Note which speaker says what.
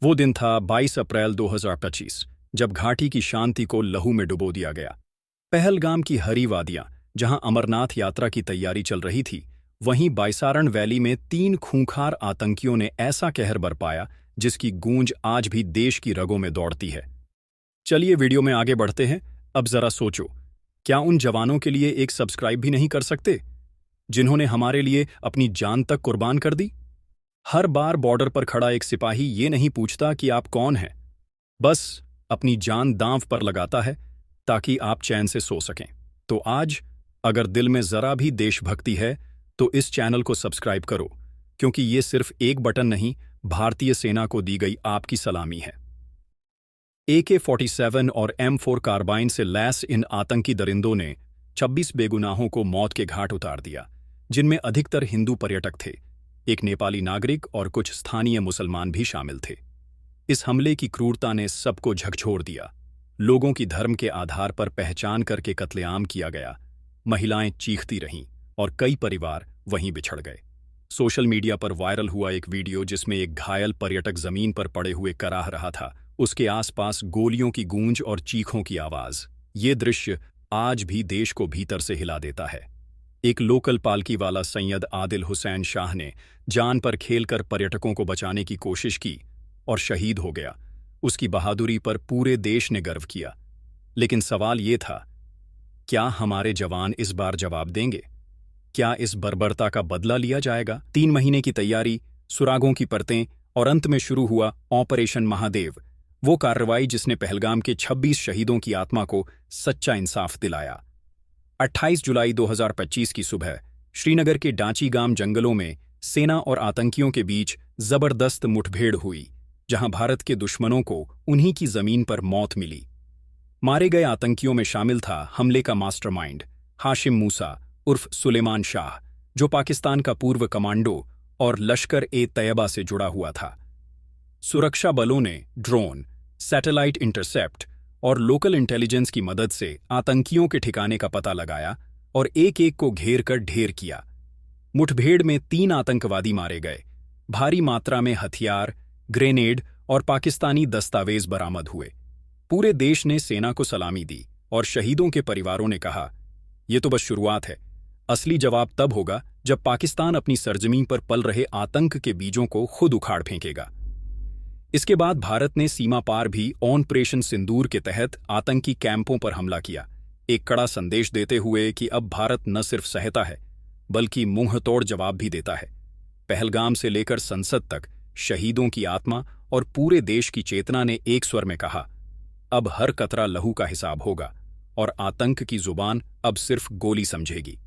Speaker 1: वो दिन था 22 अप्रैल 2025, जब घाटी की शांति को लहू में डुबो दिया गया। पहलगाम की हरी वादियां, जहां अमरनाथ यात्रा की तैयारी चल रही थी, वहीं बाइसारण वैली में 3 खूंखार आतंकियों ने ऐसा कहर बरपाया जिसकी गूंज आज भी देश की रगों में दौड़ती है। चलिए वीडियो में आगे बढ़ते हैं। अब जरा सोचो, क्या उन जवानों के लिए एक सब्सक्राइब भी नहीं कर सकते, जिन्होंने हमारे लिए अपनी जान तक कुर्बान कर दी? हर बार बॉर्डर पर खड़ा एक सिपाही ये नहीं पूछता कि आप कौन हैं, बस अपनी जान दांव पर लगाता है ताकि आप चैन से सो सकें। तो आज अगर दिल में जरा भी देशभक्ति है तो इस चैनल को सब्सक्राइब करो, क्योंकि ये सिर्फ एक बटन नहीं, भारतीय सेना को दी गई आपकी सलामी है। AK-47 और M4 कार्बाइन से लैस इन आतंकी दरिंदों ने 26 बेगुनाहों को मौत के घाट उतार दिया, जिनमें अधिकतर हिंदू पर्यटक थे। एक नेपाली नागरिक और कुछ स्थानीय मुसलमान भी शामिल थे। इस हमले की क्रूरता ने सबको झकझोर दिया। लोगों की धर्म के आधार पर पहचान करके कत्लेआम किया गया। महिलाएं चीखती रहीं और कई परिवार वहीं बिछड़ गए। सोशल मीडिया पर वायरल हुआ एक वीडियो जिसमें एक घायल पर्यटक जमीन पर पड़े हुए कराह रहा था, उसके आसपास गोलियों की गूंज और चीखों की आवाज। ये दृश्य आज भी देश को भीतर से हिला देता है। एक लोकल पालकी वाला सैयद आदिल हुसैन शाह ने जान पर खेलकर पर्यटकों को बचाने की कोशिश की और शहीद हो गया। उसकी बहादुरी पर पूरे देश ने गर्व किया। लेकिन सवाल ये था, क्या हमारे जवान इस बार जवाब देंगे? क्या इस बर्बरता का बदला लिया जाएगा? 3 महीने की तैयारी, सुरागों की परतें और अंत में शुरू हुआ ऑपरेशन महादेव, वो कार्रवाई जिसने पहलगाम के 26 शहीदों की आत्मा को सच्चा इंसाफ दिलाया। 28 जुलाई 2025 की सुबह श्रीनगर के डांचीगाम जंगलों में सेना और आतंकियों के बीच जबरदस्त मुठभेड़ हुई, जहां भारत के दुश्मनों को उन्हीं की जमीन पर मौत मिली। मारे गए आतंकियों में शामिल था हमले का मास्टरमाइंड हाशिम मूसा उर्फ सुलेमान शाह, जो पाकिस्तान का पूर्व कमांडो और लश्कर-ए-तैयबा से जुड़ा हुआ था। सुरक्षा बलों ने ड्रोन, सैटेलाइट इंटरसेप्ट और लोकल इंटेलिजेंस की मदद से आतंकियों के ठिकाने का पता लगाया और एक-एक को घेर कर ढेर किया। मुठभेड़ में 3 आतंकवादी मारे गए। भारी मात्रा में हथियार, ग्रेनेड और पाकिस्तानी दस्तावेज बरामद हुए। पूरे देश ने सेना को सलामी दी और शहीदों के परिवारों ने कहा, ये तो बस शुरुआत है। असली जवाब तब होगा जब पाकिस्तान अपनी सरजमीन पर पल रहे आतंक के बीजों को खुद उखाड़ फेंकेगा। इसके बाद भारत ने सीमा पार भी ऑपरेशन सिंदूर के तहत आतंकी कैंपों पर हमला किया, एक कड़ा संदेश देते हुए कि अब भारत न सिर्फ सहता है बल्कि मुंहतोड़ जवाब भी देता है। पहलगाम से लेकर संसद तक शहीदों की आत्मा और पूरे देश की चेतना ने एक स्वर में कहा, अब हर कतरा लहू का हिसाब होगा और आतंक की जुबान अब सिर्फ गोली समझेगी।